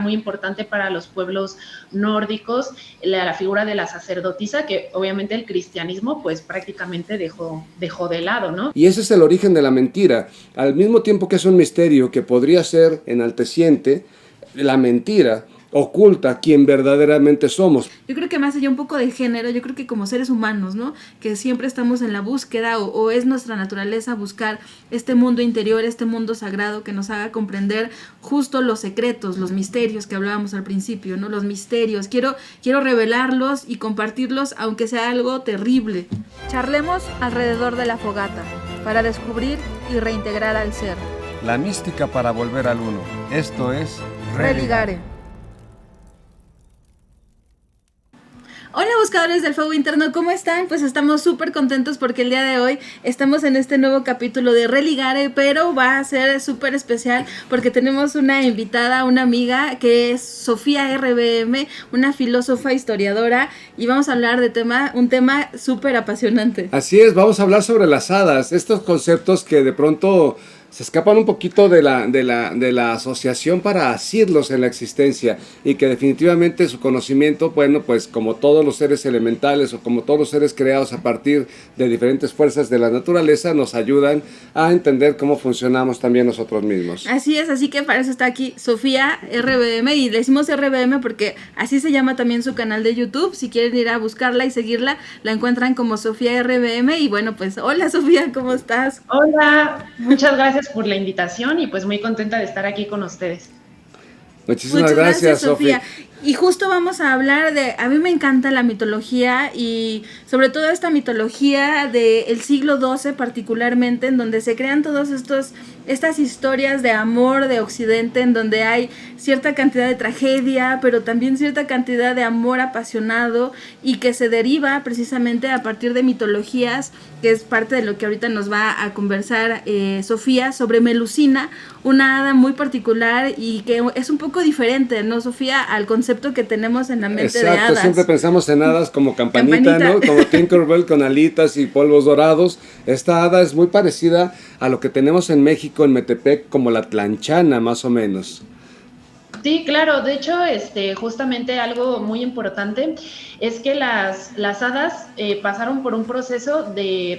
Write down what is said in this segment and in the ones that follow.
muy importante para los pueblos nórdicos, la figura de la sacerdotisa, que obviamente el cristianismo pues prácticamente dejó de lado, ¿no? Y ese es el origen de la mentira. Al mismo tiempo que es un misterio que podría ser enalteciente, la mentira oculta quién verdaderamente somos. Yo creo que más allá un poco de género, yo creo que como seres humanos, ¿no? Que siempre estamos en la búsqueda o es nuestra naturaleza buscar este mundo interior, este mundo sagrado que nos haga comprender justo los secretos, los misterios que hablábamos al principio, ¿no? Los misterios. Quiero revelarlos y compartirlos aunque sea algo terrible. Charlemos alrededor de la fogata para descubrir y reintegrar al ser. La mística para volver al uno. Esto es Religare. Hola buscadores del fuego interno, ¿cómo están? Pues estamos súper contentos porque el día de hoy estamos en este nuevo capítulo de Religare, pero va a ser súper especial porque tenemos una invitada, una amiga que es Sofía RBM, una filósofa historiadora, y vamos a hablar de un tema súper apasionante. Así es, vamos a hablar sobre las hadas, estos conceptos que de pronto se escapan un poquito de la asociación para asirlos en la existencia, y que definitivamente su conocimiento, bueno, pues como todos los seres elementales o como todos los seres creados a partir de diferentes fuerzas de la naturaleza, nos ayudan a entender cómo funcionamos también nosotros mismos. Así es, así que para eso está aquí Sofía RBM, y le decimos RBM porque así se llama también su canal de YouTube. Si quieren ir a buscarla y seguirla, la encuentran como Sofía RBM. Y bueno, pues hola Sofía, ¿cómo estás? Hola, muchas gracias por la invitación y pues muy contenta de estar aquí con ustedes. Muchísimas gracias, Sofía. Y justo vamos a hablar a mí me encanta la mitología, y sobre todo esta mitología del siglo XII particularmente, en donde se crean todas estas historias de amor de Occidente, en donde hay cierta cantidad de tragedia, pero también cierta cantidad de amor apasionado, y que se deriva precisamente a partir de mitologías, que es parte de lo que ahorita nos va a conversar Sofía, sobre Melusina, una hada muy particular y que es un poco diferente, ¿no, Sofía?, al concepto que tenemos en la mente. Exacto, de hadas. Siempre pensamos en hadas como campanita, ¿no? Como Tinkerbell con alitas y polvos dorados. Esta hada es muy parecida a lo que tenemos en México, en Metepec, como la tlanchana, más o menos. Sí, claro, de hecho, justamente algo muy importante es que las hadas pasaron por un proceso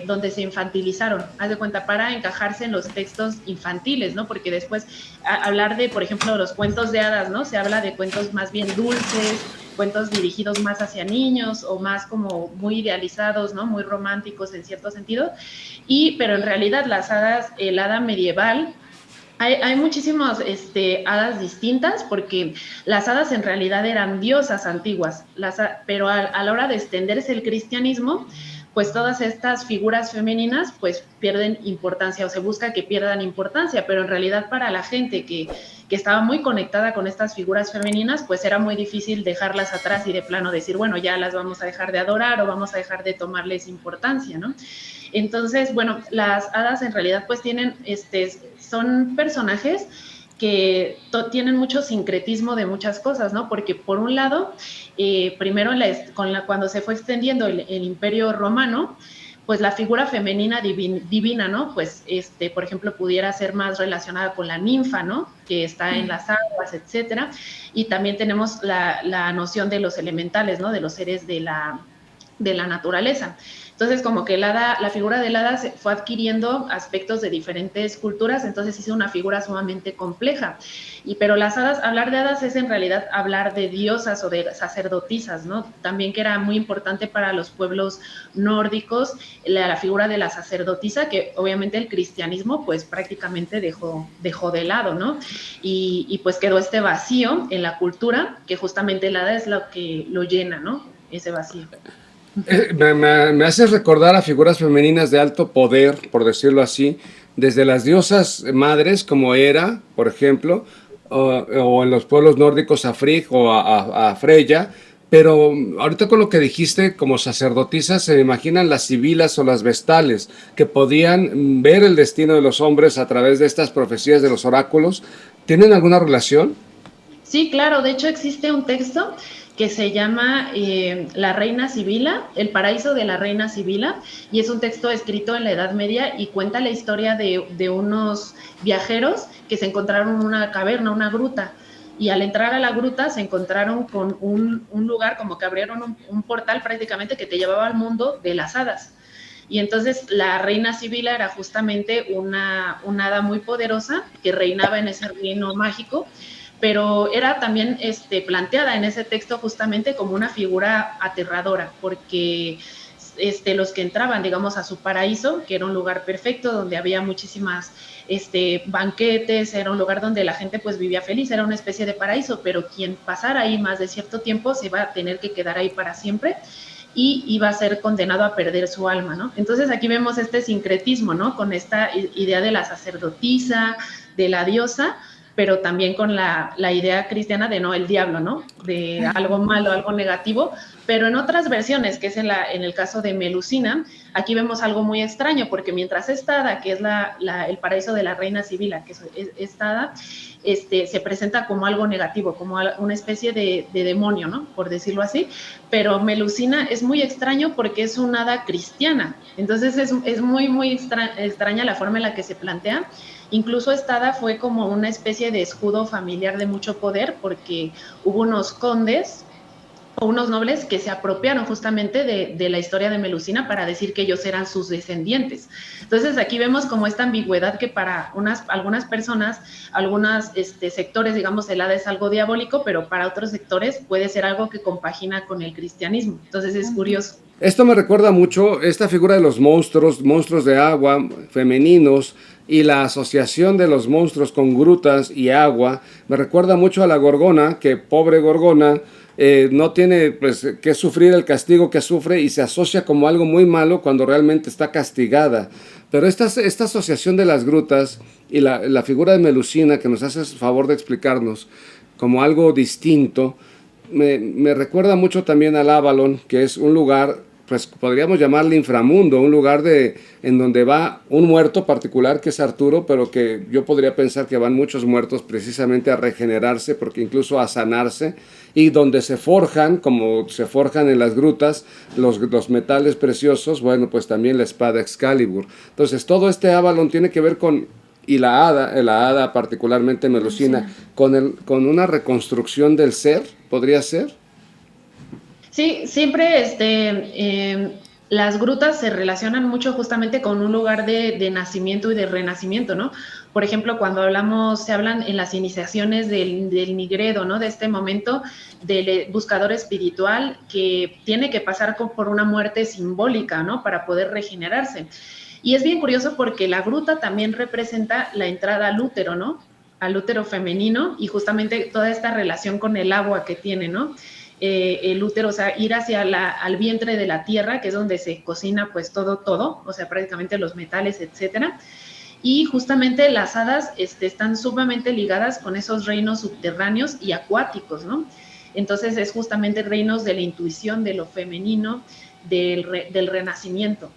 donde se infantilizaron, haz de cuenta, para encajarse en los textos infantiles, ¿no? Porque después hablar de, por ejemplo, los cuentos de hadas, ¿no? Se habla de cuentos más bien dulces, cuentos dirigidos más hacia niños o más como muy idealizados, ¿no? Muy románticos en cierto sentido, pero en realidad las hadas, el hada medieval, hay muchísimas hadas distintas, porque las hadas en realidad eran diosas antiguas, pero a la hora de extenderse el cristianismo, pues todas estas figuras femeninas pues pierden importancia, o se busca que pierdan importancia, pero en realidad para la gente que estaba muy conectada con estas figuras femeninas, pues era muy difícil dejarlas atrás y de plano decir, bueno, ya las vamos a dejar de adorar o vamos a dejar de tomarles importancia, ¿no? Entonces, bueno, las hadas en realidad pues son personajes que tienen mucho sincretismo de muchas cosas, ¿no? Porque por un lado, primero cuando se fue extendiendo el Imperio Romano, pues la figura femenina divina, ¿no? Pues, por ejemplo, pudiera ser más relacionada con la ninfa, ¿no? Que está en las aguas, etcétera. Y también tenemos la noción de los elementales, ¿no? De los seres de la naturaleza. Entonces, como que la figura del hada se fue adquiriendo aspectos de diferentes culturas, entonces hizo una figura sumamente compleja. Pero las hadas, hablar de hadas es en realidad hablar de diosas o de sacerdotisas, ¿no? También, que era muy importante para los pueblos nórdicos, la figura de la sacerdotisa, que obviamente el cristianismo pues prácticamente dejó de lado, ¿no? Y pues quedó este vacío en la cultura, que justamente el hada es lo que lo llena, ¿no? Ese vacío. Me haces recordar a figuras femeninas de alto poder, por decirlo así, desde las diosas madres como Hera, por ejemplo, o en los pueblos nórdicos a Frigg o a Freya. Pero ahorita con lo que dijiste, como sacerdotisas, se me imaginan las sibilas o las vestales, que podían ver el destino de los hombres a través de estas profecías de los oráculos. ¿Tienen alguna relación? Sí, claro, de hecho existe un texto que se llama La Reina Sibila, El Paraíso de la Reina Sibila, y es un texto escrito en la Edad Media y cuenta la historia de unos viajeros que se encontraron en una caverna, una gruta, y al entrar a la gruta se encontraron con un lugar como que abrieron un portal prácticamente que te llevaba al mundo de las hadas. Y entonces la reina Sibila era justamente una hada muy poderosa que reinaba en ese reino mágico, pero era también planteada en ese texto justamente como una figura aterradora, porque los que entraban, digamos, a su paraíso, que era un lugar perfecto, donde había muchísimas banquetes, era un lugar donde la gente pues vivía feliz, era una especie de paraíso, pero quien pasara ahí más de cierto tiempo se iba a tener que quedar ahí para siempre y iba a ser condenado a perder su alma, ¿no? Entonces aquí vemos este sincretismo, ¿no? Con esta idea de la sacerdotisa, de la diosa, pero también con la idea cristiana de no, el diablo, ¿no? De algo malo, algo negativo, pero en otras versiones, que es en el caso de Melusina, aquí vemos algo muy extraño, porque mientras esta hada, que es el paraíso de la reina Sibila, que es esta hada, se presenta como algo negativo, como una especie de demonio, ¿no? Por decirlo así, pero Melusina es muy extraño porque es una hada cristiana, entonces es muy, muy extraña la forma en la que se plantea. Incluso esta hada fue como una especie de escudo familiar de mucho poder, porque hubo unos condes o unos nobles que se apropiaron justamente de la historia de Melusina para decir que ellos eran sus descendientes. Entonces aquí vemos como esta ambigüedad que para algunas personas, algunos sectores, digamos, el hada es algo diabólico, pero para otros sectores puede ser algo que compagina con el cristianismo. Entonces es curioso. Esto me recuerda mucho esta figura de los monstruos de agua femeninos, y la asociación de los monstruos con grutas y agua me recuerda mucho a la Gorgona, que pobre Gorgona no tiene pues que sufrir el castigo que sufre y se asocia como algo muy malo cuando realmente está castigada. Pero esta asociación de las grutas y la figura de Melusina, que nos hace el favor de explicarnos como algo distinto, me recuerda mucho también al Avalon, que es un lugar, pues podríamos llamarle inframundo, un lugar en donde va un muerto particular que es Arturo, pero que yo podría pensar que van muchos muertos precisamente a regenerarse, porque incluso a sanarse, y donde se forjan, como se forjan en las grutas, los metales preciosos, bueno, pues también la espada Excalibur. Entonces todo este Avalon tiene que ver con, y la hada particularmente Melusina, con una reconstrucción del ser, ¿podría ser? Sí, siempre las grutas se relacionan mucho justamente con un lugar de nacimiento y de renacimiento, ¿no? Por ejemplo, cuando se hablan en las iniciaciones del Nigredo, ¿no? De este momento del buscador espiritual que tiene que pasar por una muerte simbólica, ¿no? Para poder regenerarse. Y es bien curioso porque la gruta también representa la entrada al útero, ¿no? Al útero femenino, y justamente toda esta relación con el agua que tiene, ¿no? El útero, o sea, ir hacia al vientre de la tierra, que es donde se cocina pues todo, o sea, prácticamente los metales, etcétera. Y justamente las hadas están sumamente ligadas con esos reinos subterráneos y acuáticos, ¿no? Entonces es justamente reinos de la intuición, de lo femenino, del renacimiento.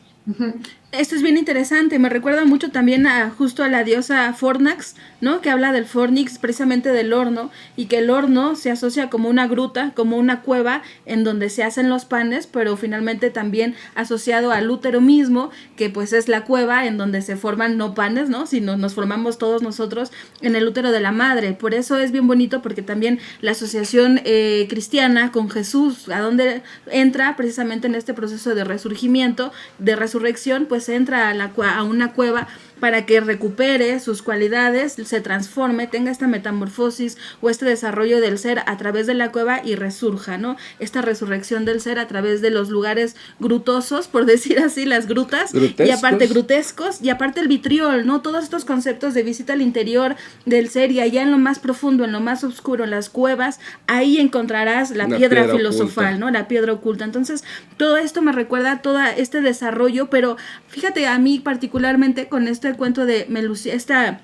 Esto es bien interesante, me recuerda mucho también justo a la diosa Fornax, ¿no? Que habla del Fornix, precisamente del horno, y que el horno se asocia como una gruta, como una cueva en donde se hacen los panes, pero finalmente también asociado al útero mismo, que pues es la cueva en donde se forman no panes, ¿no? Sino nos formamos todos nosotros en el útero de la madre. Por eso es bien bonito, porque también la asociación cristiana con Jesús, a donde entra precisamente en este proceso de resurgimiento, de resurrección, pues entra a una cueva para que recupere sus cualidades, se transforme, tenga esta metamorfosis o este desarrollo del ser a través de la cueva y resurja, ¿no? Esta resurrección del ser a través de los lugares grutosos, por decir así, las grutas, y aparte grutescos, y aparte el vitriol, ¿no? Todos estos conceptos de visita al interior del ser, y allá en lo más profundo, en lo más oscuro, en las cuevas, ahí encontrarás la piedra filosofal, oculta, ¿no? La piedra oculta. Entonces, todo esto me recuerda a todo este desarrollo, pero fíjate, a mí particularmente con este cuento de Melusina,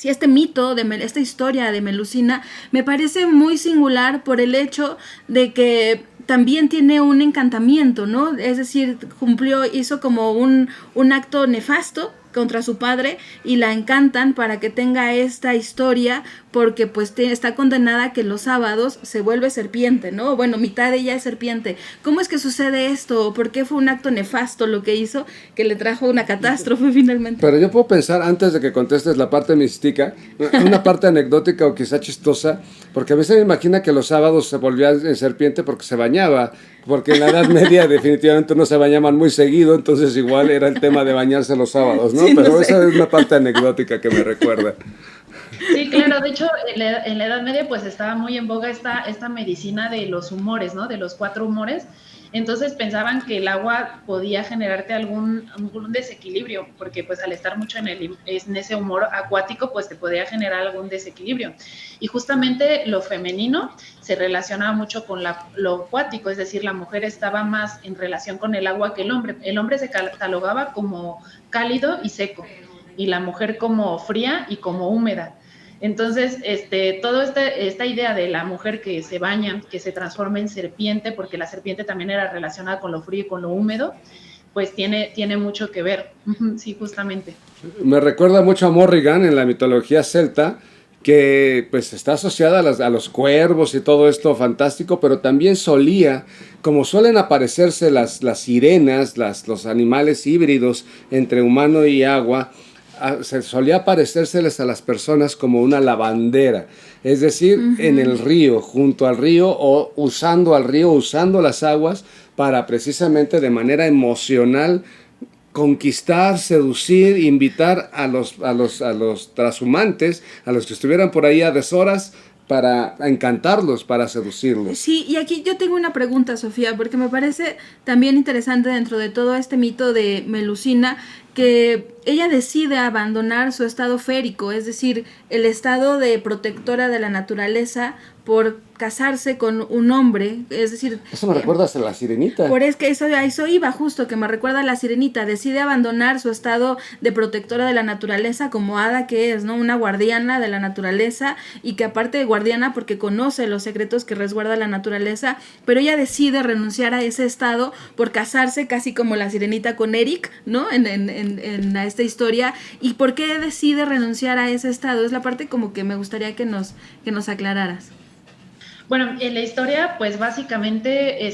este mito, esta historia de Melusina, me parece muy singular por el hecho de que también tiene un encantamiento, ¿no? Es decir, hizo como un acto nefasto, contra su padre y la encantan para que tenga esta historia porque pues está condenada a que los sábados se vuelve serpiente, ¿no? Bueno, mitad de ella es serpiente. ¿Cómo es que sucede esto? ¿Por qué fue un acto nefasto lo que hizo que le trajo una catástrofe finalmente? Pero yo puedo pensar, antes de que contestes la parte mística, una parte anecdótica o quizá chistosa, porque a veces me imagina que los sábados se volvía en serpiente porque se bañaba, porque en la Edad Media definitivamente no se bañaban muy seguido, entonces igual era el tema de bañarse los sábados, ¿no? Sí, no Pero sé. esa es una parte anecdótica que me recuerda. Sí, claro, de hecho, en la Edad Media pues estaba muy en boga esta medicina de los humores, ¿no? De los 4 humores. Entonces pensaban que el agua podía generarte algún desequilibrio, porque pues al estar mucho en ese humor acuático, pues te podía generar algún desequilibrio. Y justamente lo femenino se relacionaba mucho con lo acuático, es decir, la mujer estaba más en relación con el agua que el hombre. El hombre se catalogaba como cálido y seco, y la mujer como fría y como húmeda. Entonces, toda esta idea de la mujer que se baña, que se transforma en serpiente, porque la serpiente también era relacionada con lo frío y con lo húmedo, pues tiene mucho que ver. Sí, justamente. Me recuerda mucho a Morrigan en la mitología celta, que pues está asociada a los cuervos y todo esto fantástico, pero también solía, como suelen aparecerse las sirenas, los animales híbridos entre humano y agua, se solía parecérseles a las personas como una lavandera, es decir, en el río, junto al río o usando al río, usando las aguas para precisamente de manera emocional conquistar, seducir, invitar a los trashumantes, a los que estuvieran por ahí a deshoras, para encantarlos, para seducirlos. Sí, y aquí yo tengo una pregunta, Sofía, porque me parece también interesante dentro de todo este mito de Melusina, que ella decide abandonar su estado férico, es decir, el estado de protectora de la naturaleza por casarse con un hombre, es decir... Eso me recuerda a la Sirenita. Por es que eso iba justo, que me recuerda a la Sirenita, decide abandonar su estado de protectora de la naturaleza como hada que es, ¿no? Una guardiana de la naturaleza y que aparte de guardiana porque conoce los secretos que resguarda la naturaleza, pero ella decide renunciar a ese estado por casarse casi como la Sirenita con Eric, ¿no? En esta historia. ¿Y por qué decide renunciar a ese estado? Es la parte como que me gustaría que nos aclararas. Bueno, en la historia, pues básicamente,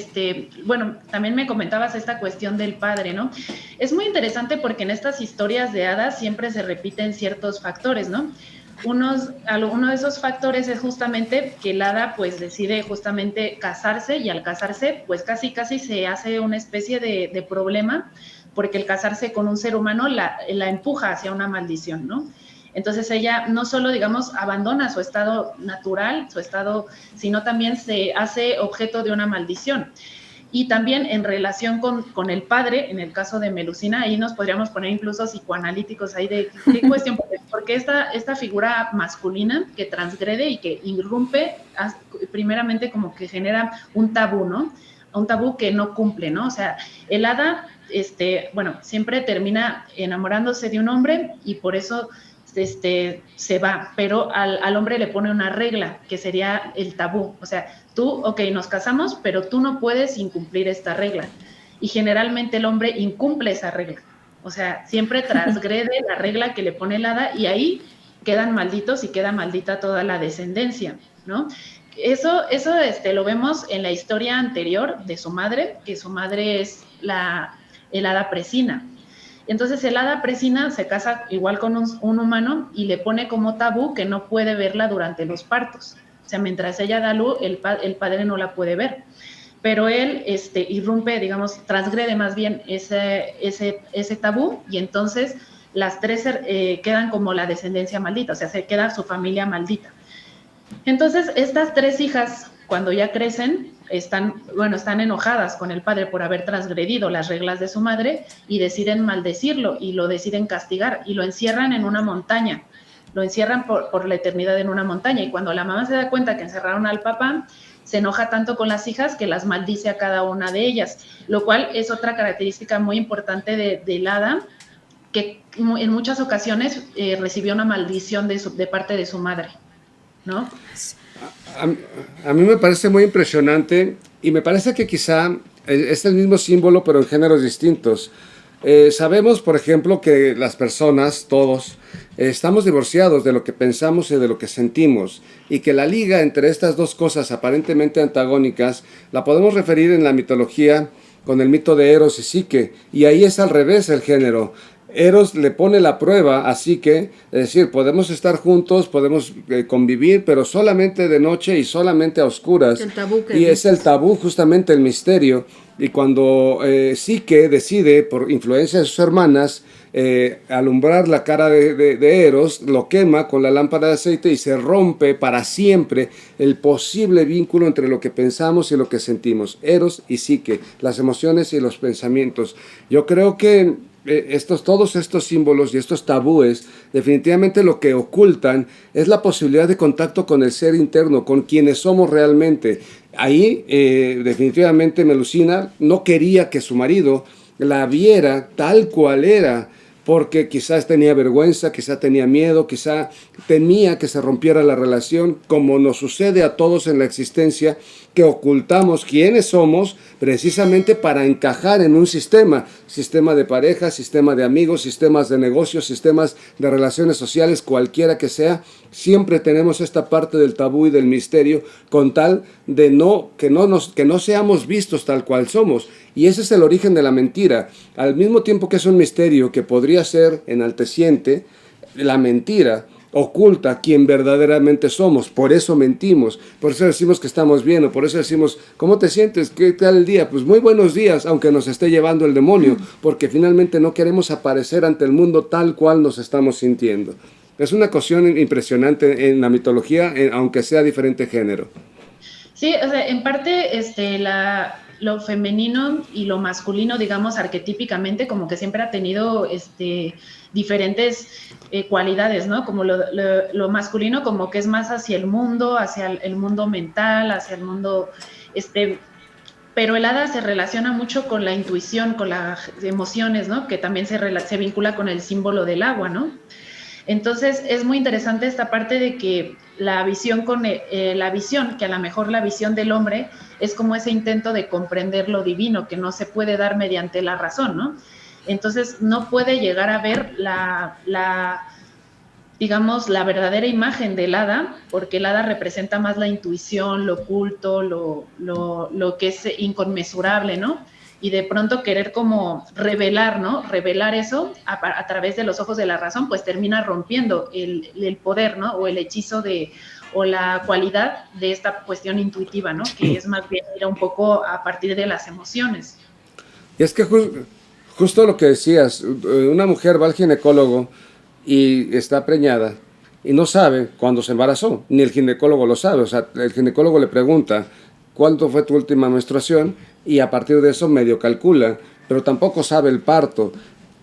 bueno, también me comentabas esta cuestión del padre, ¿no? Es muy interesante porque en estas historias de hadas siempre se repiten ciertos factores, ¿no? Uno de esos factores es justamente que el hada pues decide justamente casarse y al casarse pues casi se hace una especie de problema porque el casarse con un ser humano la empuja hacia una maldición, ¿no? Entonces ella no solo, digamos, abandona su estado natural, sino también se hace objeto de una maldición. Y también en relación con el padre, en el caso de Melusina, ahí nos podríamos poner incluso psicoanalíticos ahí de qué cuestión, porque esta figura masculina que transgrede y que irrumpe, primeramente como que genera un tabú, ¿no? Un tabú que no cumple, ¿no? O sea, el hada, bueno, siempre termina enamorándose de un hombre y por eso se va, pero al hombre le pone una regla, que sería el tabú. O sea, tú, ok, nos casamos, pero tú no puedes incumplir esta regla. Y generalmente el hombre incumple esa regla. O sea, siempre transgrede la regla que le pone el hada y ahí quedan malditos y queda maldita toda la descendencia, ¿no? Eso lo vemos en la historia anterior de su madre, que su madre es el hada Presina. Entonces el hada Presina se casa igual con un humano y le pone como tabú que no puede verla durante los partos. O sea, mientras ella da luz, el padre no la puede ver. Pero él irrumpe, digamos, transgrede más bien ese tabú y entonces las tres quedan como la descendencia maldita, o sea, se queda su familia maldita. Entonces, estas 3 hijas, cuando ya crecen, están enojadas con el padre por haber transgredido las reglas de su madre y deciden maldecirlo y lo deciden castigar y lo encierran en una montaña, lo encierran por la eternidad en una montaña y cuando la mamá se da cuenta que encerraron al papá, se enoja tanto con las hijas que las maldice a cada una de ellas, lo cual es otra característica muy importante del hada, que en muchas ocasiones recibió una maldición de parte de su madre, ¿no? A mí me parece muy impresionante y me parece que quizá es el mismo símbolo pero en géneros distintos. Sabemos, por ejemplo, que las personas, todos, estamos divorciados de lo que pensamos y de lo que sentimos, y que la liga entre estas dos cosas aparentemente antagónicas la podemos referir en la mitología con el mito de Eros y Psique, y ahí es al revés el género. Eros le pone la prueba a Psique, es decir, podemos estar juntos, podemos convivir, pero solamente de noche y solamente a oscuras. El tabú que Y es dices. el tabú, justamente el misterio. Y cuando Psique decide, por influencia de sus hermanas, alumbrar la cara de Eros, lo quema con la lámpara de aceite y se rompe para siempre el posible vínculo entre lo que pensamos y lo que sentimos. Eros y Psique, las emociones y los pensamientos. Yo creo que todos estos símbolos y estos tabúes definitivamente lo que ocultan es la posibilidad de contacto con el ser interno, con quienes somos realmente. Ahí definitivamente Melusina no quería que su marido la viera tal cual era, porque quizás tenía vergüenza, quizás tenía miedo, quizás temía que se rompiera la relación, como nos sucede a todos en la existencia, que ocultamos quiénes somos precisamente para encajar en un sistema de pareja, sistema de amigos, sistemas de negocios, sistemas de relaciones sociales, cualquiera que sea. Siempre tenemos esta parte del tabú y del misterio con tal de que no seamos vistos tal cual somos. Y ese es el origen de la mentira. Al mismo tiempo que es un misterio que podría ser enalteciente, la mentira oculta quién verdaderamente somos. Por eso mentimos, por eso decimos que estamos bien, o por eso decimos, ¿cómo te sientes? ¿Qué tal el día? Pues muy buenos días, aunque nos esté llevando el demonio, porque finalmente no queremos aparecer ante el mundo tal cual nos estamos sintiendo. Es una cuestión impresionante en la mitología, aunque sea diferente género. Sí, o sea, en parte lo femenino y lo masculino, digamos, arquetípicamente, como que siempre ha tenido diferentes cualidades, ¿no? Como lo masculino como que es más hacia el mundo mental, hacia el mundo, pero el hada se relaciona mucho con la intuición, con las emociones, ¿no? Que también se vincula con el símbolo del agua, ¿no? Entonces es muy interesante esta parte de que la visión, que a lo mejor la visión del hombre es como ese intento de comprender lo divino, que no se puede dar mediante la razón, ¿no? Entonces no puede llegar a ver digamos, la verdadera imagen del hada, porque el hada representa más la intuición, lo oculto, lo que es inconmensurable, ¿no? Y de pronto querer como revelar, ¿no? Revelar eso a través de los ojos de la razón, pues termina rompiendo el poder, ¿no? O el hechizo o la cualidad de esta cuestión intuitiva, ¿no? Que es más bien ir un poco a partir de las emociones. Y es que justo lo que decías, una mujer va al ginecólogo y está preñada y no sabe cuándo se embarazó, ni el ginecólogo lo sabe. O sea, el ginecólogo le pregunta, ¿cuánto fue tu última menstruación? Y a partir de eso medio calcula, pero tampoco sabe el parto.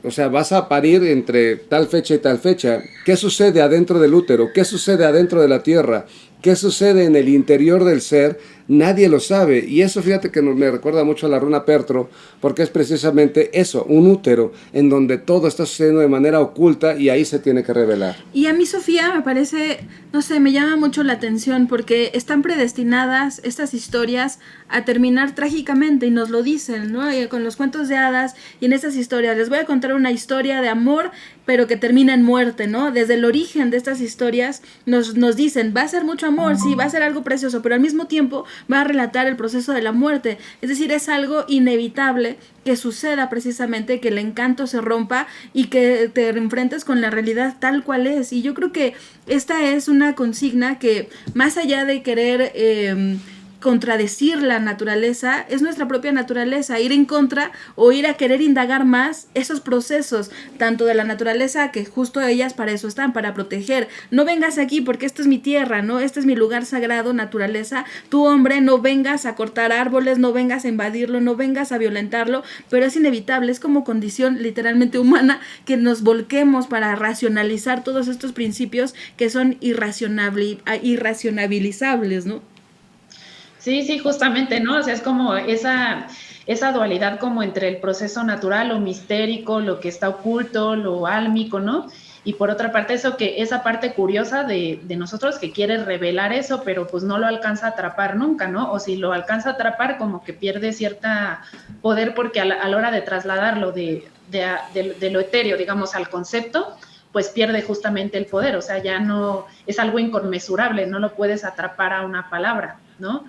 O sea, vas a parir entre tal fecha y tal fecha. ¿Qué sucede adentro del útero? ¿Qué sucede adentro de la tierra? ¿Qué sucede en el interior del ser? Nadie lo sabe. Y eso, fíjate que me recuerda mucho a la runa Pertro, porque es precisamente eso, un útero, en donde todo está sucediendo de manera oculta y ahí se tiene que revelar. Y a mí, Sofía, me parece, no sé, me llama mucho la atención porque están predestinadas estas historias a terminar trágicamente y nos lo dicen, ¿no? Y con los cuentos de hadas y en estas historias. Les voy a contar una historia de amor, pero que termina en muerte, ¿no? Desde el origen de estas historias nos dicen, va a ser mucho amor, sí, va a ser algo precioso, pero al mismo tiempo va a relatar el proceso de la muerte. Es decir, es algo inevitable que suceda precisamente, que el encanto se rompa y que te enfrentes con la realidad tal cual es. Y yo creo que esta es una consigna que, más allá de querer contradecir la naturaleza, es nuestra propia naturaleza, ir en contra o ir a querer indagar más esos procesos, tanto de la naturaleza, que justo ellas para eso están, para proteger. No vengas aquí porque esta es mi tierra, ¿no? Este es mi lugar sagrado, naturaleza. Tú, hombre, no vengas a cortar árboles, no vengas a invadirlo, no vengas a violentarlo, pero es inevitable, es como condición literalmente humana que nos volquemos para racionalizar todos estos principios que son irracionabilizables, ¿no? Sí, justamente, ¿no? O sea, es como esa dualidad como entre el proceso natural, lo mistérico, lo que está oculto, lo álmico, ¿no? Y por otra parte, esa parte curiosa de nosotros que quiere revelar eso, pero pues no lo alcanza a atrapar nunca, ¿no? O si lo alcanza a atrapar, como que pierde cierta poder porque a la hora de trasladarlo de lo etéreo, digamos, al concepto, pues pierde justamente el poder, o sea, ya no, es algo inconmensurable, no lo puedes atrapar a una palabra, ¿no?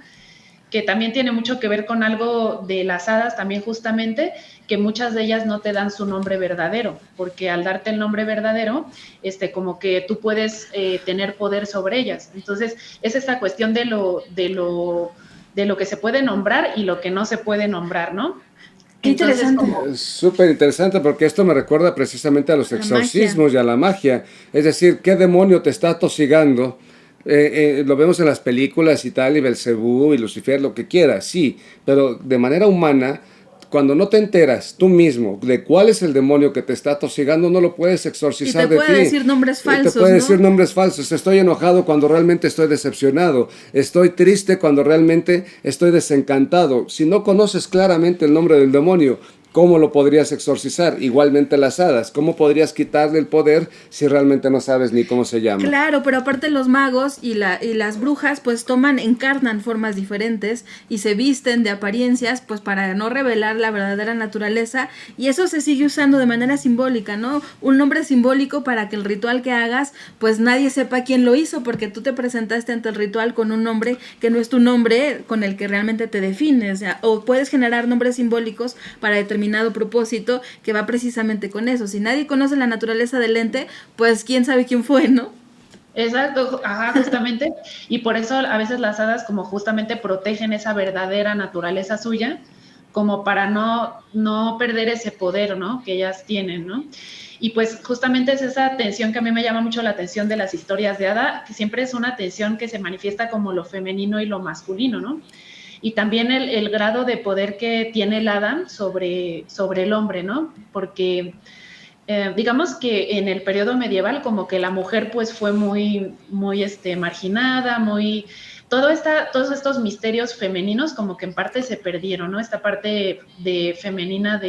Que también tiene mucho que ver con algo de las hadas también justamente, que muchas de ellas no te dan su nombre verdadero, porque al darte el nombre verdadero, como que tú puedes tener poder sobre ellas. Entonces, es esta cuestión de lo que se puede nombrar y lo que no se puede nombrar, ¿no? Qué interesante. Es súper interesante porque esto me recuerda precisamente a los exorcismos y a la magia. Es decir, ¿qué demonio te está atosigando? Lo vemos en las películas y tal, y Belcebú y Lucifer, lo que quieras, sí, pero de manera humana, cuando no te enteras tú mismo de cuál es el demonio que te está atosigando, no lo puedes exorcizar de ti. Y te puede decir nombres falsos, te puede ¿no? decir nombres falsos. Estoy enojado cuando realmente estoy decepcionado. Estoy triste cuando realmente estoy desencantado. Si no conoces claramente el nombre del demonio, ¿cómo lo podrías exorcizar? Igualmente las hadas. ¿Cómo podrías quitarle el poder si realmente no sabes ni cómo se llama? Claro, pero aparte los magos y las brujas pues encarnan formas diferentes y se visten de apariencias pues para no revelar la verdadera naturaleza, y eso se sigue usando de manera simbólica, ¿no? Un nombre simbólico para que el ritual que hagas pues nadie sepa quién lo hizo, porque tú te presentaste ante el ritual con un nombre que no es tu nombre con el que realmente te defines, o puedes generar nombres simbólicos para determinado propósito que va precisamente con eso. Si nadie conoce la naturaleza del ente, pues quién sabe quién fue, ¿no? Exacto, ajá, justamente, y por eso a veces las hadas como justamente protegen esa verdadera naturaleza suya, como para no perder ese poder, ¿no?, que ellas tienen, ¿no? Y pues justamente es esa tensión que a mí me llama mucho la atención de las historias de hada, que siempre es una tensión que se manifiesta como lo femenino y lo masculino, ¿no? Y también el grado de poder que tiene el hada sobre el hombre, ¿no? Porque digamos que en el periodo medieval como que la mujer pues fue muy marginada, todos estos misterios femeninos como que en parte se perdieron, ¿no? Esta parte de femenina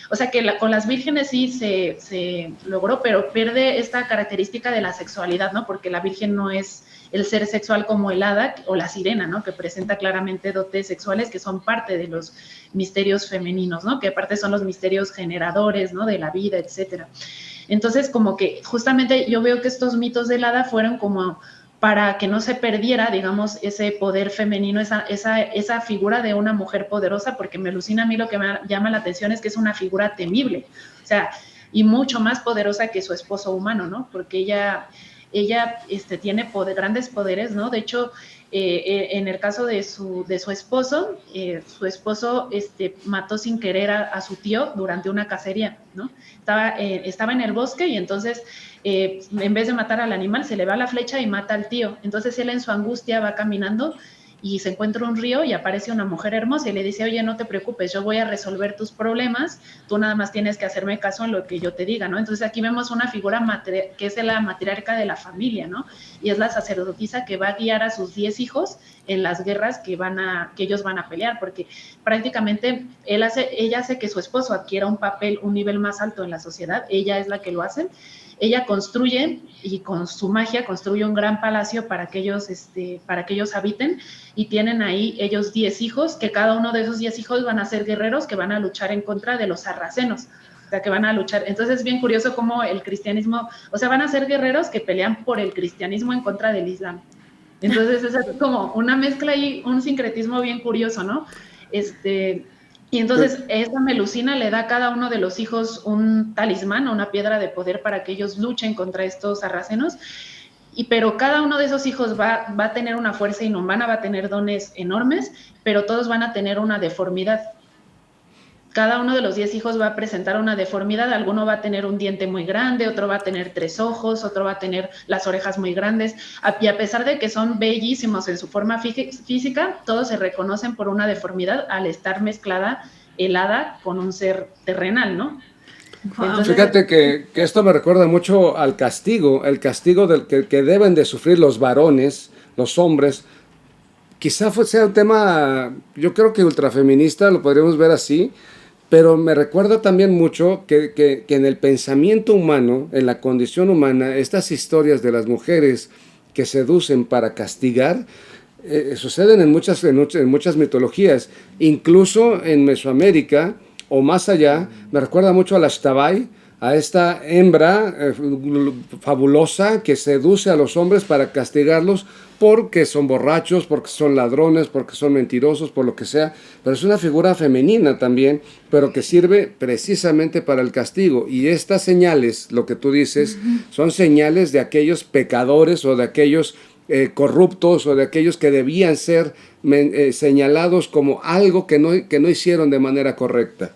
o sea que con las vírgenes sí se logró, pero pierde esta característica de la sexualidad, ¿no? Porque la virgen no es el ser sexual como el hada o la sirena, ¿no? Que presenta claramente dotes sexuales que son parte de los misterios femeninos, ¿no? Que aparte son los misterios generadores, ¿no? De la vida, etcétera. Entonces, como que justamente yo veo que estos mitos del hada fueron como para que no se perdiera, digamos, ese poder femenino, esa figura de una mujer poderosa, porque me alucina a mí, lo que me llama la atención es que es una figura temible, o sea, y mucho más poderosa que su esposo humano, ¿no? Porque ella tiene grandes poderes, ¿no? De hecho, en el caso de su esposo, mató sin querer a su tío durante una cacería, ¿no? Estaba en el bosque y entonces, en vez de matar al animal, se le va la flecha y mata al tío. Entonces él en su angustia va caminando y se encuentra un río y aparece una mujer hermosa y le dice: oye, no te preocupes, yo voy a resolver tus problemas, tú nada más tienes que hacerme caso en lo que yo te diga, ¿no? Entonces aquí vemos una figura que es la matriarca de la familia, ¿no? Y es la sacerdotisa que va a guiar a sus 10 hijos en las guerras que ellos van a pelear, porque prácticamente ella hace que su esposo adquiera un nivel más alto en la sociedad, ella es la que lo hace. Ella construye, y con su magia construye un gran palacio para que ellos habiten, y tienen ahí ellos 10 hijos, que cada uno de esos 10 hijos van a ser guerreros que van a luchar en contra de los sarracenos, o sea, que van a luchar. Entonces es bien curioso cómo el cristianismo, o sea, van a ser guerreros que pelean por el cristianismo en contra del islam. Entonces es como una mezcla y un sincretismo bien curioso, ¿no? Y entonces esa Melusina le da a cada uno de los hijos un talismán, una piedra de poder para que ellos luchen contra estos sarracenos, pero cada uno de esos hijos va a tener una fuerza inhumana, va a tener dones enormes, pero todos van a tener una deformidad. Cada uno de los 10 hijos va a presentar una deformidad, alguno va a tener un diente muy grande, otro va a tener 3 ojos, otro va a tener las orejas muy grandes, y a pesar de que son bellísimos en su forma física, todos se reconocen por una deformidad al estar mezclada el hada con un ser terrenal, ¿no? Entonces, fíjate que esto me recuerda mucho al castigo, el castigo del que deben de sufrir los varones, los hombres. Quizá sea un tema, yo creo que ultrafeminista, lo podríamos ver así, pero me recuerda también mucho que en el pensamiento humano, en la condición humana, estas historias de las mujeres que seducen para castigar, suceden en muchas mitologías, incluso en Mesoamérica o más allá. Me recuerda mucho a la Xtabay, a esta hembra fabulosa que seduce a los hombres para castigarlos porque son borrachos, porque son ladrones, porque son mentirosos, por lo que sea, pero es una figura femenina también, pero que sirve precisamente para el castigo. Y estas señales, lo que tú dices, son señales de aquellos pecadores o de aquellos corruptos o de aquellos que debían ser señalados como algo que no hicieron de manera correcta.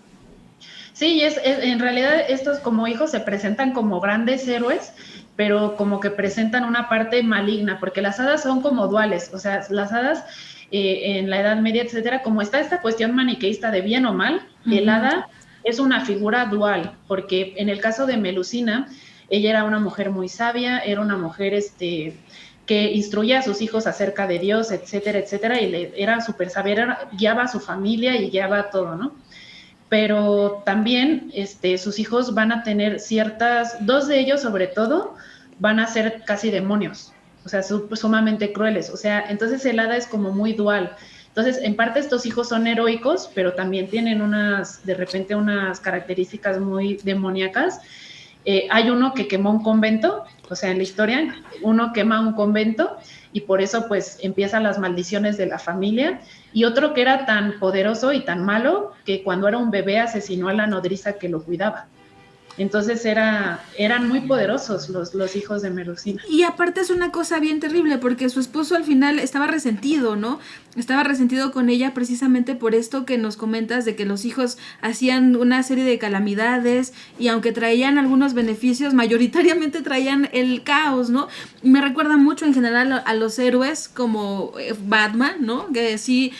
Sí, en realidad estos como hijos se presentan como grandes héroes, pero como que presentan una parte maligna, porque las hadas son como duales, o sea, las hadas en la Edad Media, etcétera, como está esta cuestión maniqueísta de bien o mal, el hada es una figura dual, porque en el caso de Melusina, ella era una mujer muy sabia, era una mujer que instruía a sus hijos acerca de Dios, etcétera, etcétera, y era súper sabia, guiaba a su familia y guiaba todo, ¿no? Pero también sus hijos van a tener dos de ellos sobre todo, van a ser casi demonios, o sea, sumamente crueles, o sea, entonces el hada es como muy dual. Entonces, en parte estos hijos son heroicos, pero también tienen de repente unas características muy demoníacas. Hay uno que quemó un convento, o sea, en la historia, uno quema un convento y por eso pues empiezan las maldiciones de la familia, y otro que era tan poderoso y tan malo que cuando era un bebé asesinó a la nodriza que lo cuidaba. Entonces eran muy poderosos los hijos de Melusina. Y aparte es una cosa bien terrible porque su esposo al final estaba resentido, ¿no? Estaba resentido con ella precisamente por esto que nos comentas de que los hijos hacían una serie de calamidades y aunque traían algunos beneficios, mayoritariamente traían el caos, ¿no? Y me recuerda mucho en general a los héroes como Batman, ¿no? Que sí,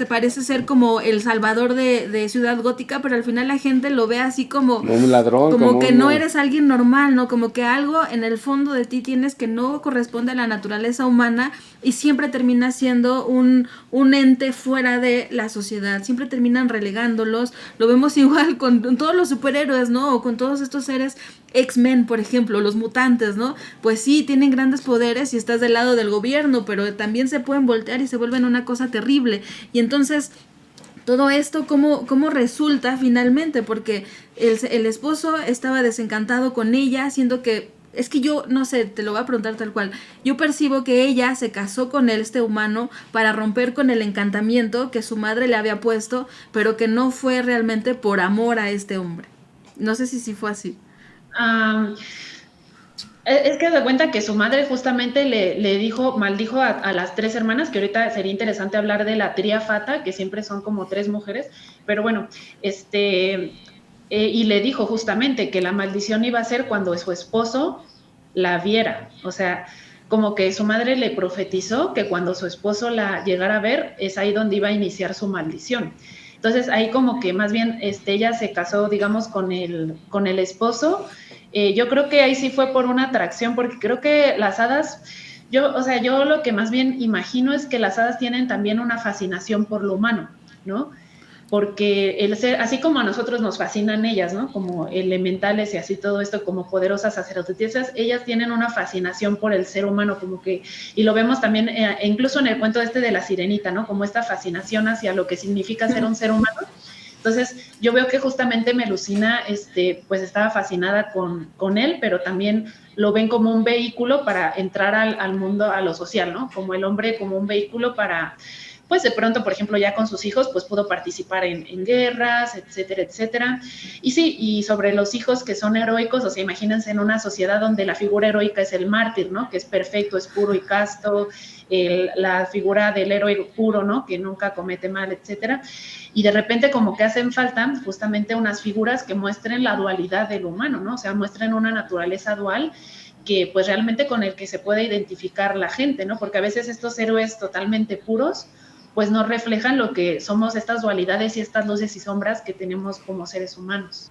parece ser como el salvador de Ciudad Gótica, pero al final la gente lo ve así como un ladrón, como que no eres alguien normal, ¿no? Como que algo en el fondo de ti tienes que no corresponde a la naturaleza humana y siempre termina siendo un ente fuera de la sociedad. Siempre terminan relegándolos. Lo vemos igual con todos los superhéroes, ¿no? O con todos estos seres X-Men, por ejemplo, los mutantes, ¿no? Pues sí, tienen grandes poderes y estás del lado del gobierno, pero también se pueden voltear y se vuelven una cosa terrible. Y entonces todo esto, ¿cómo resulta finalmente? Porque el esposo estaba desencantado con ella, siendo que, es que yo, no sé, te lo voy a preguntar tal cual, yo percibo que ella se casó con este humano para romper con el encantamiento que su madre le había puesto, pero que no fue realmente por amor a este hombre. No sé si fue así. Es que de cuenta que su madre justamente maldijo a las tres hermanas, que ahorita sería interesante hablar de la tría fata, que siempre son como tres mujeres, pero bueno, y le dijo justamente que la maldición iba a ser cuando su esposo la viera, o sea, como que su madre le profetizó que cuando su esposo la llegara a ver, es ahí donde iba a iniciar su maldición. Entonces ahí como que más bien ella se casó, digamos, con el esposo. Yo creo que ahí sí fue por una atracción, porque creo que las hadas, yo lo que más bien imagino es que las hadas tienen también una fascinación por lo humano, ¿no? Porque el ser, así como a nosotros nos fascinan ellas, ¿no? Como elementales y así todo esto, como poderosas sacerdotisas, ellas tienen una fascinación por el ser humano, como que, y lo vemos también incluso en el cuento de la sirenita, ¿no? Como esta fascinación hacia lo que significa ser un ser humano. Entonces, yo veo que justamente Melusina, pues estaba fascinada con él, pero también lo ven como un vehículo para entrar al mundo, a lo social, ¿no? Como el hombre, como un vehículo para, pues de pronto, por ejemplo, ya con sus hijos, pues pudo participar en guerras, etcétera, etcétera. Y sí, y sobre los hijos que son heroicos, o sea, imagínense en una sociedad donde la figura heroica es el mártir, ¿no? Que es perfecto, es puro y casto, la figura del héroe puro, ¿no? Que nunca comete mal, etcétera. Y de repente como que hacen falta justamente unas figuras que muestren la dualidad del humano, ¿no? O sea, muestren una naturaleza dual que pues realmente con el que se puede identificar la gente, ¿no? Porque a veces estos héroes totalmente puros pues no reflejan lo que somos estas dualidades y estas luces y sombras que tenemos como seres humanos.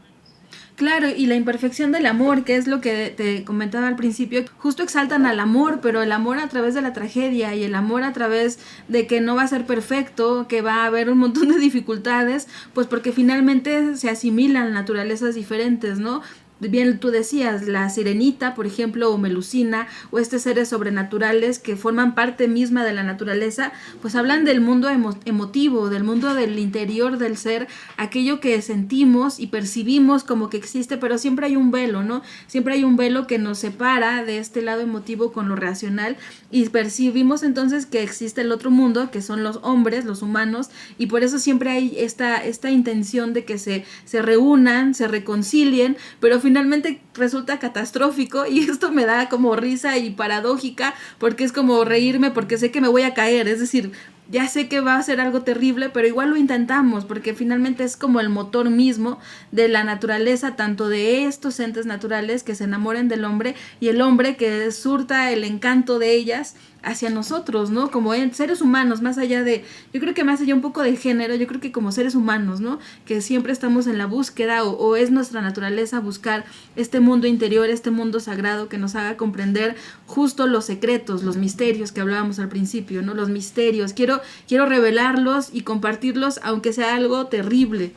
Claro, y la imperfección del amor, que es lo que te comentaba al principio, justo exaltan al amor, pero el amor a través de la tragedia y el amor a través de que no va a ser perfecto, que va a haber un montón de dificultades, pues porque finalmente se asimilan naturalezas diferentes, ¿no? Bien tú decías, la sirenita, por ejemplo, o Melusina, o estos seres sobrenaturales que forman parte misma de la naturaleza, pues hablan del mundo emotivo, del mundo del interior del ser, aquello que sentimos y percibimos como que existe, pero siempre hay un velo, ¿no? Siempre hay un velo que nos separa de este lado emotivo con lo racional, y percibimos entonces que existe el otro mundo, que son los hombres, los humanos, y por eso siempre hay esta intención de que se reúnan, se reconcilien, pero finalmente resulta catastrófico, y esto me da como risa y paradójica, porque es como reírme porque sé que me voy a caer, es decir, ya sé que va a ser algo terrible, pero igual lo intentamos, porque finalmente es como el motor mismo de la naturaleza, tanto de estos entes naturales que se enamoran del hombre, y el hombre que surta el encanto de ellas hacia nosotros, ¿no? Como seres humanos, más allá de, yo creo que más allá un poco del género, yo creo que como seres humanos, ¿no? Que siempre estamos en la búsqueda, o es nuestra naturaleza buscar este mundo interior, este mundo sagrado que nos haga comprender justo los secretos, los misterios que hablábamos al principio, ¿no? Los misterios, quiero revelarlos y compartirlos, aunque sea algo terrible.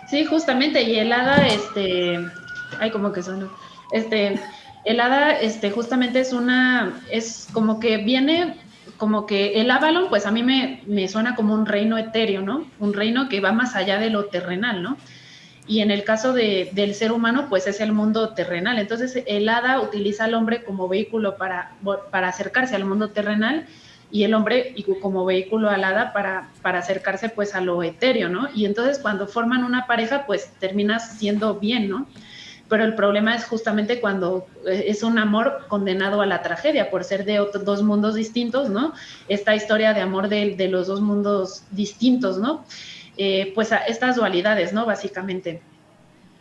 Sí, justamente, y el hada, ay, como que sonó, el hada, justamente es como que viene, como que el Avalon, pues a mí me suena como un reino etéreo, ¿no? Un reino que va más allá de lo terrenal, ¿no? Y en el caso del ser humano, pues es el mundo terrenal. Entonces, el hada utiliza al hombre como vehículo para acercarse al mundo terrenal, y el hombre como vehículo al hada para acercarse pues a lo etéreo, ¿no? Y entonces cuando forman una pareja, pues termina siendo bien, ¿no? Pero el problema es justamente cuando es un amor condenado a la tragedia por ser de dos mundos distintos, ¿no? Esta historia de amor de los dos mundos distintos, ¿no? Pues a estas dualidades, ¿no? Básicamente.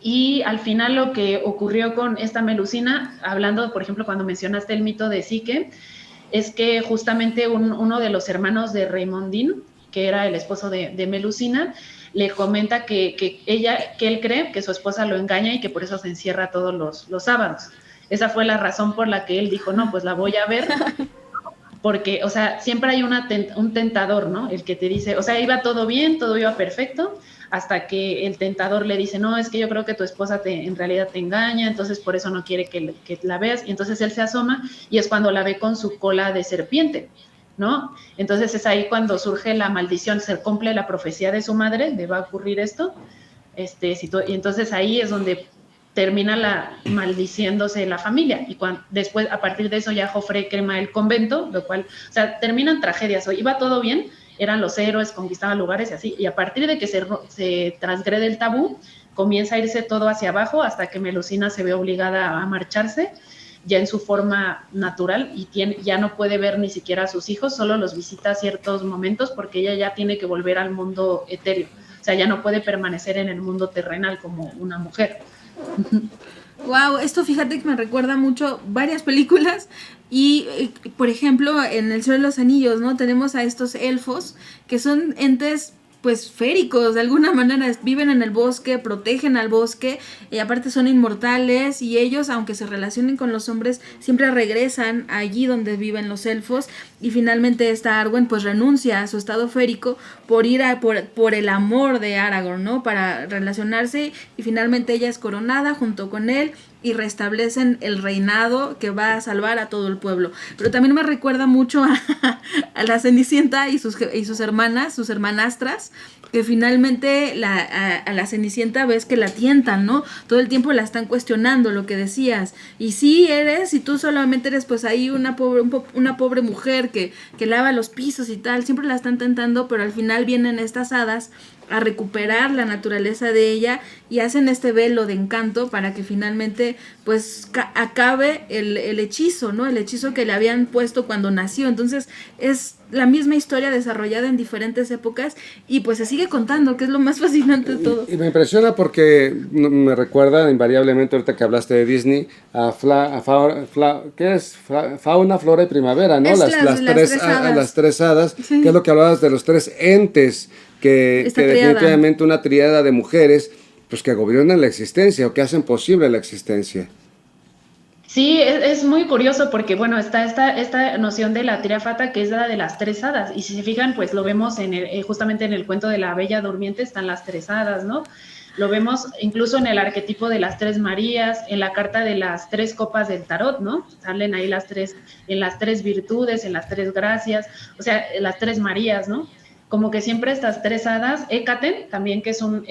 Y al final lo que ocurrió con esta Melusina, hablando, por ejemplo, cuando mencionaste el mito de Psique, es que justamente uno de los hermanos de Raimondín, que era el esposo de Melusina, le comenta que él cree que su esposa lo engaña y que por eso se encierra todos los sábados. Esa fue la razón por la que él dijo, no, pues la voy a ver, porque, o sea, siempre hay un tentador, ¿no? El que te dice, o sea, iba todo bien, todo iba perfecto, hasta que el tentador le dice, no, es que yo creo que tu esposa en realidad te engaña, entonces por eso no quiere que la veas, y entonces él se asoma, y es cuando la ve con su cola de serpiente, ¿no? Entonces es ahí cuando surge la maldición, se cumple la profecía de su madre, de va a ocurrir esto, y entonces ahí es donde termina maldiciéndose la familia, y después, a partir de eso, ya Joffrey quema el convento, lo cual, o sea, terminan tragedias, iba todo bien, eran los héroes, conquistaban lugares y así, y a partir de que se transgrede el tabú, comienza a irse todo hacia abajo hasta que Melusina se ve obligada a marcharse, ya en su forma natural, y ya no puede ver ni siquiera a sus hijos, solo los visita a ciertos momentos porque ella ya tiene que volver al mundo etéreo, o sea, ya no puede permanecer en el mundo terrenal como una mujer. Wow, esto fíjate que me recuerda mucho varias películas y, por ejemplo, en El Señor de los Anillos, ¿no? Tenemos a estos elfos que son entes pues féricos, de alguna manera viven en el bosque, protegen al bosque, y aparte son inmortales, y ellos, aunque se relacionen con los hombres, siempre regresan allí donde viven los elfos, y finalmente esta Arwen pues renuncia a su estado férico por ir por el amor de Aragorn, ¿no? Para relacionarse, y finalmente ella es coronada junto con él, y restablecen el reinado que va a salvar a todo el pueblo. Pero también me recuerda mucho a la Cenicienta y sus hermanas, sus hermanastras, que finalmente a la Cenicienta ves que la tientan, ¿no? Todo el tiempo la están cuestionando, lo que decías. Y sí eres, y tú solamente eres pues ahí una pobre mujer que lava los pisos y tal, siempre la están tentando, pero al final vienen estas hadas a recuperar la naturaleza de ella y hacen este velo de encanto para que finalmente pues acabe el hechizo, ¿no? El hechizo que le habían puesto cuando nació. Entonces es la misma historia desarrollada en diferentes épocas y pues se sigue contando, que es lo más fascinante de todo. Y me impresiona porque me recuerda invariablemente, ahorita que hablaste de Disney, ¿qué es? Fauna, flora y primavera, ¿no? Las tres hadas, sí. Que es lo que hablabas de los tres entes, que definitivamente una tríada de mujeres pues que gobiernan la existencia o que hacen posible la existencia. Sí, es muy curioso porque, bueno, está esta noción de la tría fata, que es la de las tres hadas, y si se fijan, pues lo vemos justamente en el cuento de la Bella Durmiente, están las tres hadas, ¿no? Lo vemos incluso en el arquetipo de las tres Marías, en la carta de las tres copas del tarot, ¿no? Salen ahí en las tres virtudes, en las tres gracias, o sea, las tres Marías, ¿no? Como que siempre estas tres hadas, Hécate, también que es una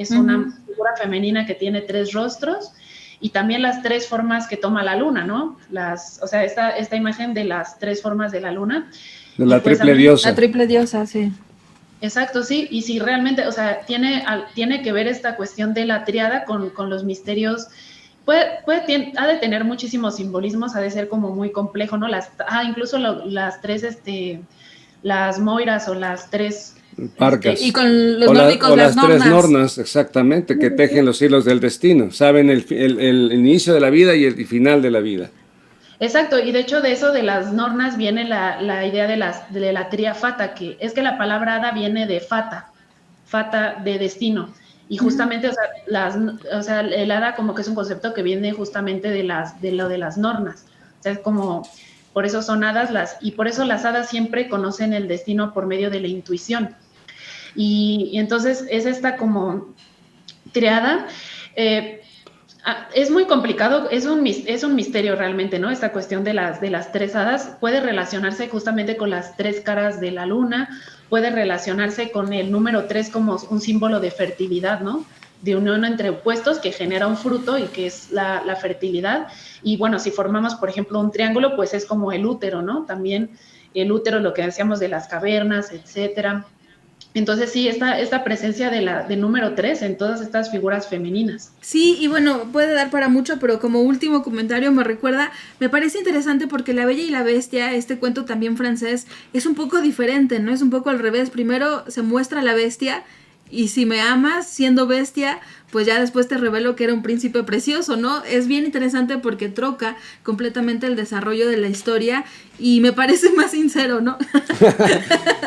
figura femenina que tiene tres rostros, y también las tres formas que toma la luna, ¿no? O sea, esta imagen de las tres formas de la luna. De la pues triple diosa. La triple diosa, sí. Exacto, sí, y si realmente, o sea, tiene que ver esta cuestión de la triada con los misterios, ha de tener muchísimos simbolismos, ha de ser como muy complejo, ¿no? Incluso las tres, las moiras o las tres... Parcas. Y con los o nórdicos las nornas. tres nornas, exactamente, que tejen los hilos del destino. Saben el inicio de la vida y el final de la vida. Exacto, y de hecho de eso de las nornas viene la idea de la tría fata, que es que la palabra hada viene de fata de destino. Y justamente, o sea, el hada como que es un concepto que viene justamente de lo de las nornas. O sea, es como, por eso son hadas, y por eso las hadas siempre conocen el destino por medio de la intuición. Y entonces es esta como triada. Es muy complicado, es un misterio realmente, ¿no? Esta cuestión de las tres hadas puede relacionarse justamente con las tres caras de la luna, puede relacionarse con el número 3 como un símbolo de fertilidad, ¿no? De unión entre opuestos que genera un fruto y que es la fertilidad. Y bueno, si formamos, por ejemplo, un triángulo, pues es como el útero, ¿no? También el útero, lo que decíamos de las cavernas, etcétera. Entonces sí, esta presencia de número 3 en todas estas figuras femeninas. Sí, y bueno, puede dar para mucho, pero como último comentario me parece interesante porque La Bella y la Bestia, este cuento también francés, es un poco diferente, ¿no? Es un poco al revés. Primero se muestra la bestia y si me amas siendo bestia, pues ya después te revelo que era un príncipe precioso, ¿no? Es bien interesante porque troca completamente el desarrollo de la historia y me parece más sincero, ¿no?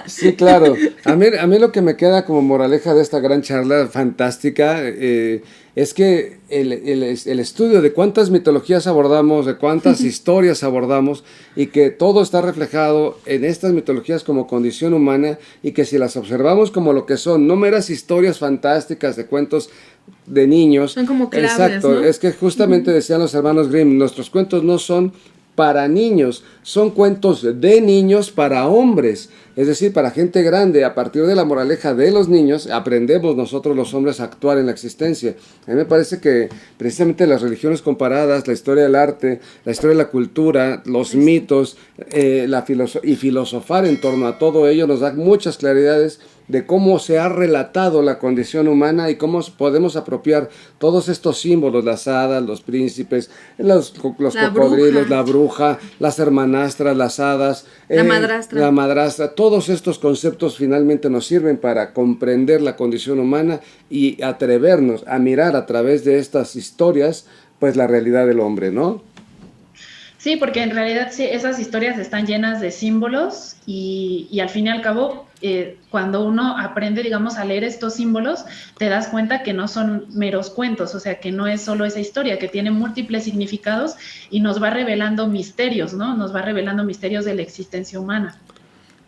Sí, claro. A mí lo que me queda como moraleja de esta gran charla fantástica es que el estudio de cuántas mitologías abordamos, de cuántas historias abordamos y que todo está reflejado en estas mitologías como condición humana y que si las observamos como lo que son, no meras historias fantásticas de cuentos de niños. Son como claves, exacto, ¿no? es que justamente decían los hermanos Grimm, nuestros cuentos no son para niños, son cuentos de niños para hombres, es decir, para gente grande. A partir de la moraleja de los niños aprendemos nosotros los hombres a actuar en la existencia. A mí me parece que precisamente las religiones comparadas, la historia del arte, la historia de la cultura, los mitos, y filosofar en torno a todo ello nos da muchas claridades de cómo se ha relatado la condición humana y cómo podemos apropiar todos estos símbolos, las hadas, los príncipes, los cocodrilos, la bruja, las hermanastras, las hadas, la madrastra, todos estos conceptos finalmente nos sirven para comprender la condición humana y atrevernos a mirar a través de estas historias, pues la realidad del hombre, ¿no? Sí, porque en realidad sí, esas historias están llenas de símbolos y al fin y al cabo, cuando uno aprende, digamos, a leer estos símbolos, te das cuenta que no son meros cuentos, o sea, que no es solo esa historia, que tiene múltiples significados y nos va revelando misterios, ¿no? Nos va revelando misterios de la existencia humana.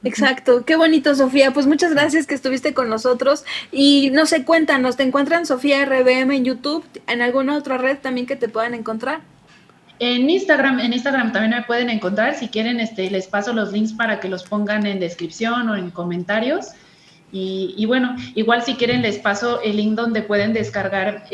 Exacto, qué bonito, Sofía. Pues muchas gracias que estuviste con nosotros y no sé, cuéntanos, ¿te encuentran Sofía RBM en YouTube? ¿En alguna otra red también que te puedan encontrar? En Instagram también me pueden encontrar. Si quieren, les paso los links para que los pongan en descripción o en comentarios. Y bueno, igual si quieren les paso el link donde pueden descargar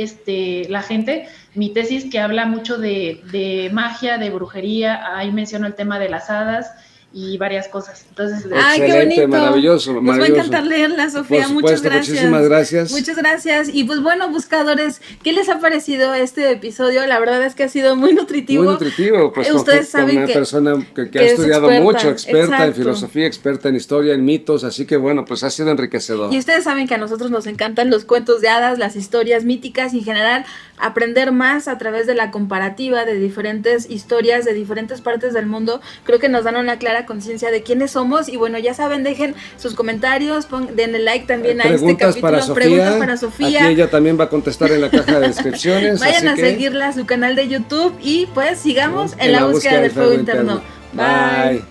la gente mi tesis, que habla mucho de magia, de brujería. Ahí menciono el tema de las hadas y varias cosas. Entonces, ¡ay, qué bonito! Maravilloso. Nos va a encantar leerla, Sofía. Por supuesto, muchas gracias. Muchísimas gracias. Muchas gracias. Y pues bueno, buscadores, ¿qué les ha parecido este episodio? La verdad es que ha sido muy nutritivo. Muy nutritivo, pues ustedes saben con una persona que ha estudiado mucho, experta en filosofía, experta en historia, en mitos, así que bueno, pues ha sido enriquecedor. Y ustedes saben que a nosotros nos encantan los cuentos de hadas, las historias míticas y en general aprender más a través de la comparativa de diferentes historias de diferentes partes del mundo. Creo que nos dan una clara clara conciencia de quiénes somos. Y bueno, ya saben, dejen sus comentarios, denle like también a este Preguntas capítulo. para Sofía. Preguntas para Sofía. Aquí ella también va a contestar en la caja de descripciones. Vayan así a seguirla a su canal de YouTube y pues sigamos en la búsqueda del fuego interno. Bye.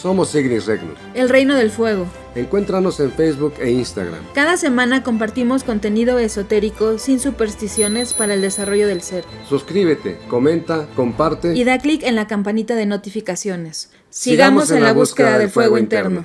Somos Ignis Regnum. El reino del fuego. Encuéntranos en Facebook e Instagram. Cada semana compartimos contenido esotérico sin supersticiones para el desarrollo del ser. Suscríbete, comenta, comparte Y da clic en la campanita de notificaciones. Sigamos en la búsqueda del fuego interno.